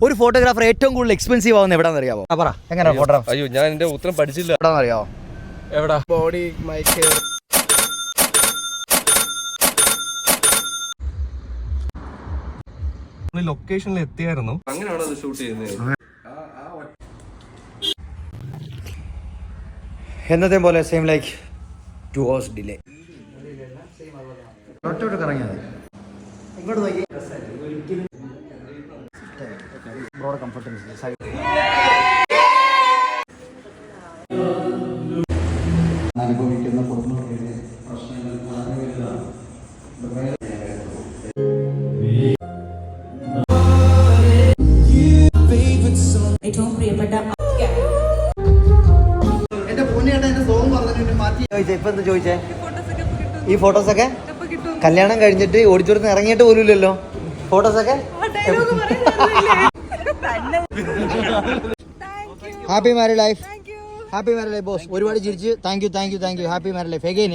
ഒരു ഫോട്ടോഗ്രാഫർ ഏറ്റവും കൂടുതൽ എക്സ്പെൻസീവ് ആവുന്ന എവിടെയാണെന്ന് അറിയാമോ? പറ, എങ്ങനെയാ ഫോട്ടോഗ്രാഫർ? അയ്യോ, ഞാൻ എന്റെ ഉത്തരം പഠിച്ചില്ല. എവിടെയാണെന്ന് അറിയാമോ? എവിടാ? Body mic. ലൊക്കേഷനിൽ എത്തിയായിരുന്നു. അങ്ങനെയാണോ അത് ഷൂട്ട് ചെയ്യുന്നത്? എന്നത്തെ പോലെ സെയിം ലൈക്ക് 2 hours ഡിലേ. ഇങ്ങോട്ട് നോക്കി അനുഭവിക്കുന്ന കുടുംബത്തിലെ പ്രശ്നങ്ങൾ വളരെ വലുതാണ്. ഏറ്റവും പ്രിയപ്പെട്ട ഇപ്പൊ എന്താ ചോദിച്ചേ? ഈ ഫോട്ടോസൊക്കെ കല്യാണം കഴിഞ്ഞിട്ട് ഓഡിറ്റോറിയത്തിൽ ഇറങ്ങിയിട്ട് പോലും ഇല്ലല്ലോ. ഫോട്ടോസൊക്കെ happy married life. Happy married life boss. ഒരുപാട് ചിരിച്ച് thank you happy married life. Again